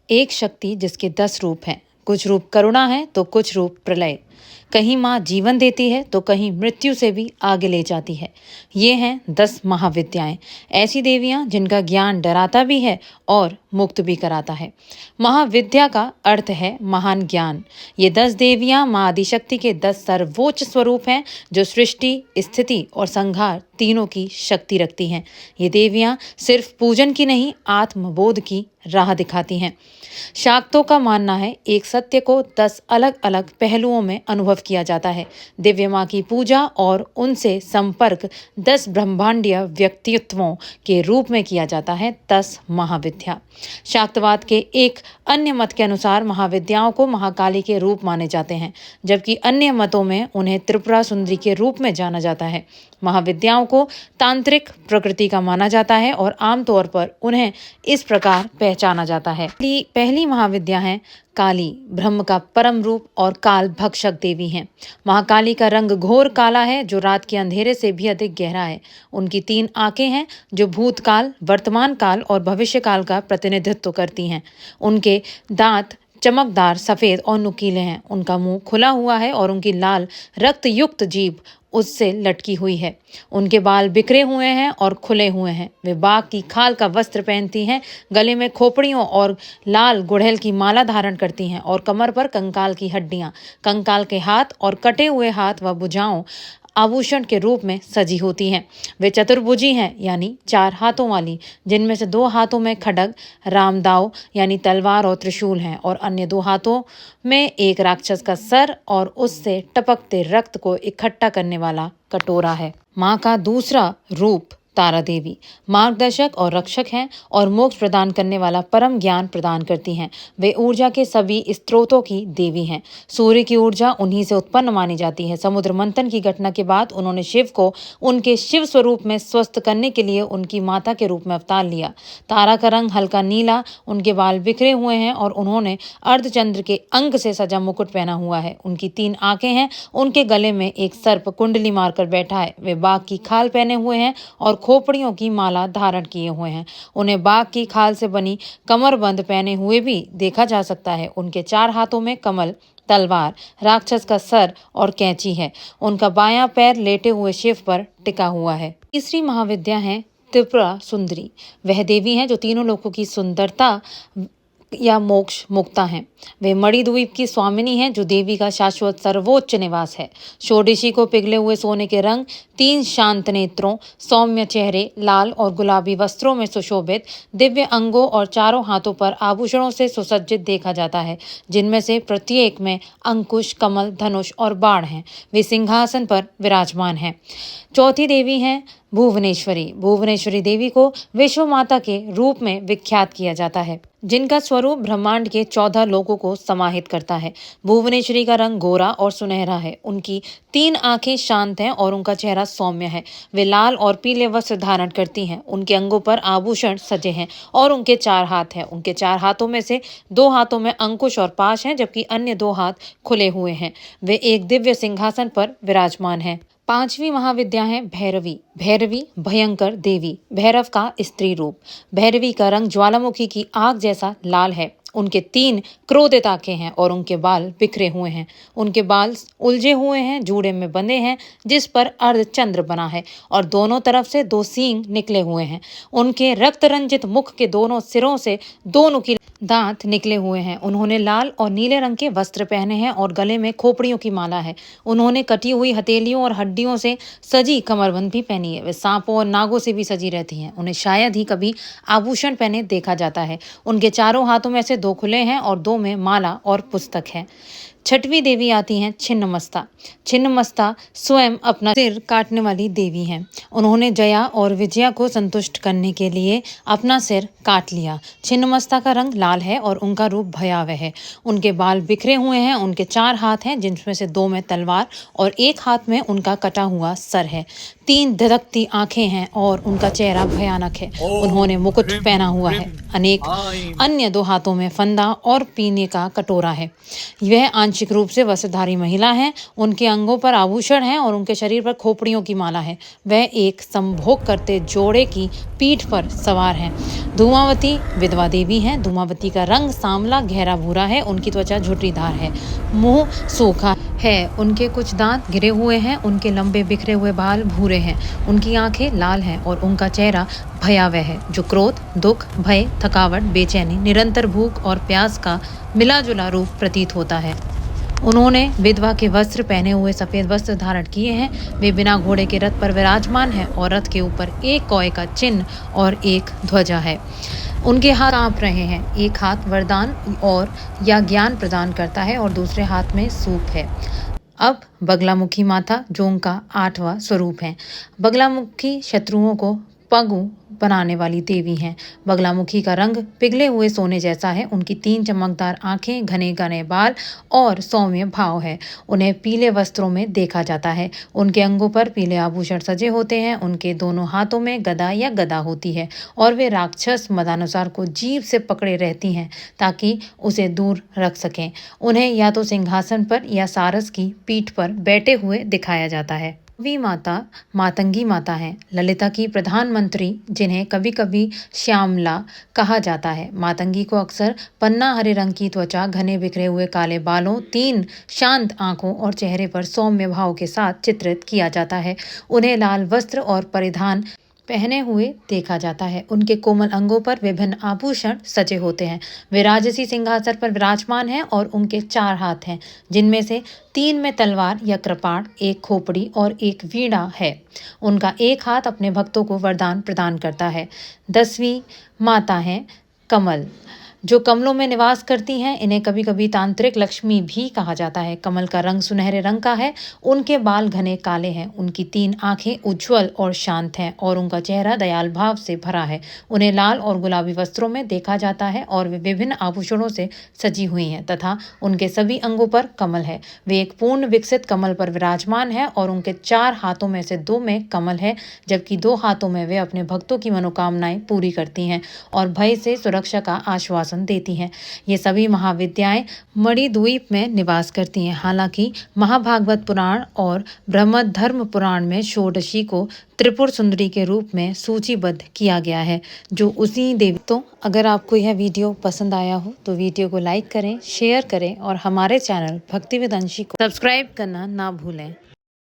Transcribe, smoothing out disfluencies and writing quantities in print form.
एक शक्ति जिसके 10 रूप हैं। कुछ रूप करुणा है तो कुछ रूप प्रलय। कहीं माँ जीवन देती है तो कहीं मृत्यु से भी आगे ले जाती है। ये हैं 10 महाविद्याएं, ऐसी देवियां जिनका ज्ञान डराता भी है और मुक्त भी कराता है। महाविद्या का अर्थ है महान ज्ञान। ये 10 देवियां माँ आदिशक्ति के 10 सर्वोच्च स्वरूप हैं जो सृष्टि, स्थिति और संहार तीनों की शक्ति रखती हैं। ये देवियां सिर्फ पूजन की नहीं, आत्मबोध की राह दिखाती हैं। शाक्तों का मानना है एक सत्य को 10 अलग अलग पहलुओं में अनुभव किया जाता है। दिव्य माँ की पूजा और उनसे संपर्क 10 ब्रह्मांडीय व्यक्तित्वों के रूप में किया जाता है। 10 महाविद्या। शाक्तवाद के एक अन्य मत के अनुसार महाविद्याओं को महाकाली के रूप माने जाते हैं, जबकि अन्य मतों में उन्हें त्रिपुरा सुंदरी के रूप में जाना जाता है। महाविद्याओं को तांत्रिक प्रकृति का माना जाता है और आमतौर पर उन्हें इस प्रकार पहचाना जाता है। पहली महाविद्या है काली, ब्रह्म का परम रूप और काल भक्षक देवी हैं। महाकाली का रंग घोर काला है जो रात के अंधेरे से भी अधिक गहरा है। उनकी 3 आंखें हैं जो भूतकाल, वर्तमान काल और भविष्य काल का प्रतिनिधित्व करती हैं। उनके दांत चमकदार, सफेद और नुकीले हैं। उनका मुंह खुला हुआ है और उनकी लाल रक्त युक्त जीभ उससे लटकी हुई है। उनके बाल बिखरे हुए हैं और खुले हुए हैं। वे बाघ की खाल का वस्त्र पहनती हैं, गले में खोपड़ियों और लाल गुड़हल की माला धारण करती हैं और कमर पर कंकाल की हड्डियां, कंकाल के हाथ और कटे हुए हाथ व भुजाओं आभूषण के रूप में सजी होती हैं। वे चतुर्भुजी हैं, यानी 4 हाथों वाली, जिनमें से 2 हाथों में खड्ग, रामदाव यानी तलवार और त्रिशूल हैं और अन्य 2 हाथों में एक राक्षस का सर और उससे टपकते रक्त को इकट्ठा करने वाला कटोरा है। माँ का दूसरा रूप तारा देवी मार्गदर्शक और रक्षक हैं और मोक्ष प्रदान करने वाला परम ज्ञान प्रदान करती हैं। वे ऊर्जा के सभी स्त्रोतों की देवी हैं। सूर्य की ऊर्जा उन्हीं से उत्पन्न मानी जाती है। समुद्र मंथन की घटना के बाद उन्होंने शिव को उनके शिव स्वरूप में स्वस्थ करने के लिए उनकी माता के रूप में अवतार लिया। तारा का रंग हल्का नीला, उनके बाल बिखरे हुए हैं और उन्होंने अर्धचंद्र के अंक से सजा मुकुट पहना हुआ है। उनकी 3 आंखें हैं। उनके गले में एक सर्प कुंडली मारकर बैठा है। वे बाघ की खाल पहने हुए हैं और खोपड़ियों की माला धारण किए हुए हैं। उन्हें बाघ की खाल से बनी कमरबंद पहने हुए भी देखा जा सकता है। उनके 4 हाथों में कमल, तलवार, राक्षस का सर और कैंची है। उनका बायां पैर लेटे हुए शिव पर टिका हुआ है। तीसरी महाविद्या है त्रिपुरा सुंदरी। वह देवी हैं जो तीनों लोकों की सुंदरता या मोक्ष मुक्ता हैं। वे मणिद्वीप की स्वामिनी हैं जो देवी का शाश्वत सर्वोच्च निवास है। षोडशी को पिघले हुए सोने के रंग, 3 शांत नेत्रों, सौम्य चेहरे, लाल और गुलाबी वस्त्रों में सुशोभित, दिव्य अंगों और चारों हाथों पर आभूषणों से सुसज्जित देखा जाता है, जिनमें से प्रत्येक में अंकुश, कमल, धनुष और बाण हैं। वे सिंहासन पर विराजमान हैं। चौथी देवी हैं भुवनेश्वरी। भुवनेश्वरी देवी को विश्व माता के रूप में विख्यात किया जाता है, जिनका स्वरूप ब्रह्मांड के 14 लोकों को समाहित करता है। भुवनेश्वरी का रंग गोरा और सुनहरा है। उनकी 3 आंखें शांत हैं और उनका चेहरा सौम्य है। वे लाल और पीले वस्त्र धारण करती हैं। उनके अंगों पर आभूषण सजे हैं और उनके 4 हाथ हैं। उनके 4 हाथों में से 2 हाथों में अंकुश और पाश हैं, जबकि अन्य 2 हाथ खुले हुए हैं। वे एक दिव्य सिंहासन पर विराजमान हैं। 5वीं महाविद्या है भैरवी। भैरवी भयंकर देवी, भैरव का स्त्री रूप। भैरवी का रंग ज्वालामुखी की आग जैसा लाल है। उनके 3 क्रोधित आंखें हैं और उनके बाल बिखरे हुए हैं। उनके बाल उलझे हुए हैं, जूड़े में बंधे हैं, जिस पर अर्धचंद्र बना है और दोनों तरफ से 2 सींग निकले हुए हैं। उनके रक्त रंजित मुख के दोनों सिरों से 2 नुकीले दांत निकले हुए हैं। उन्होंने लाल और नीले रंग के वस्त्र पहने हैं और गले में खोपड़ियों की माला है। उन्होंने कटी हुई हथेलियों और हड्डियों से सजी कमरबंद भी पहनी है। वे सांपों और नागों से भी सजी रहती हैं। उन्हें शायद ही कभी आभूषण पहने देखा जाता है। उनके चारों हाथों में से 2 खुले हैं और 2 में माला और पुस्तक है। 6वीं देवी आती हैं छिन्नमस्ता। छिन्नमस्ता स्वयं अपना सिर काटने वाली देवी हैं। उन्होंने जया और विजया को संतुष्ट करने के लिए अपना सिर काट लिया। छिन्नमस्ता का रंग लाल है और उनका रूप भयावह है। उनके बाल बिखरे हुए हैं। उनके 4 हाथ हैं, जिनमें से 2 में तलवार और 1 हाथ में उनका कटा हुआ सर है। 3 धधकती आंखें हैं और उनका चेहरा भयानक है। उन्होंने मुकुट पहना हुआ है। अनेक अन्य 2 हाथों में फंदा और पीने का कटोरा है। वह आंशिक रूप से वस्त्रधारी महिला हैं। उनके अंगों पर आभूषण हैं और उनके शरीर पर खोपड़ियों की माला है। वह एक संभोग करते जोड़े की पीठ पर सवार हैं। धूमावती विधवा देवी हैं। धूमावती का रंग सांवला गहरा भूरा है। उनकी त्वचा झुर्रीदार है, मुंह सूखा है, उनके कुछ दांत गिरे हुए हैं, उनके लंबे बिखरे हुए बाल भूरे हैं, उनकी आंखें लाल हैं और उनका चेहरा भयावह है, जो क्रोध, दुख, भय, थकावट, बेचैनी, निरंतर भूख और प्यास का मिला जुला रूप प्रतीत होता है। उन्होंने विधवा के वस्त्र पहने हुए सफेद वस्त्र धारण किए हैं। वे बिना घोड़े के रथ पर विराजमान हैं और रथ के ऊपर एक कौए का चिन्ह और एक ध्वजा है। उनके हाथ कांप रहे हैं। एक हाथ वरदान और या ज्ञान प्रदान करता है और दूसरे हाथ में सूप है। अब बगलामुखी माता, जो उनका 8वां स्वरूप है। बगलामुखी शत्रुओं को पगु बनाने वाली देवी हैं। बगलामुखी का रंग पिघले हुए सोने जैसा है। उनकी 3 चमकदार आंखें, घने घने बाल और सौम्य भाव है। उन्हें पीले वस्त्रों में देखा जाता है। उनके अंगों पर पीले आभूषण सजे होते हैं। उनके दोनों हाथों में गदा या गदा होती है और वे राक्षस मदानुसार को जीभ से पकड़े रहती हैं ताकि उसे दूर रख सकें। उन्हें या तो सिंहासन पर या सारस की पीठ पर बैठे हुए दिखाया जाता है। वी माता मातंगी माता हैं, ललिता की प्रधानमंत्री, जिन्हें कभी कभी श्यामला कहा जाता है। मातंगी को अक्सर पन्ना हरे रंग की त्वचा, घने बिखरे हुए काले बालों, 3 शांत आंखों और चेहरे पर सौम्य भाव के साथ चित्रित किया जाता है। उन्हें लाल वस्त्र और परिधान पहने हुए देखा जाता है। उनके कोमल अंगों पर विभिन्न आभूषण सजे होते हैं। वे राजसी सिंहासन पर विराजमान हैं और उनके 4 हाथ हैं, जिनमें से 3 में तलवार या कृपाण, एक खोपड़ी और एक वीणा है। उनका एक हाथ अपने भक्तों को वरदान प्रदान करता है। 10वीं माता हैं कमल, जो कमलों में निवास करती हैं। इन्हें कभी कभी तांत्रिक लक्ष्मी भी कहा जाता है। कमल का रंग सुनहरे रंग का है। उनके बाल घने काले हैं। उनकी 3 आंखें उज्ज्वल और शांत हैं और उनका चेहरा दयाल भाव से भरा है। उन्हें लाल और गुलाबी वस्त्रों में देखा जाता है और वे विभिन्न आभूषणों से सजी हुई हैं तथा उनके सभी अंगों पर कमल है। वे एक पूर्ण विकसित कमल पर विराजमान है और उनके 4 हाथों में से 2 में कमल है, जबकि 2 हाथों में वे अपने भक्तों की मनोकामनाएं पूरी करती हैं और भय से सुरक्षा का आश्वासन देती हैं। ये सभी महाविद्याएं मणिद्वीप में निवास करती हैं। हालांकि महाभागवत पुराण और ब्रह्मधर्म पुराण में षोडशी को त्रिपुर सुंदरी के रूप में सूचीबद्ध किया गया है, जो उसी देवी। तो अगर आपको यह वीडियो पसंद आया हो तो वीडियो को लाइक करें, शेयर करें और हमारे चैनल भक्ति विद अंशी को सब्सक्राइब करना ना भूलें।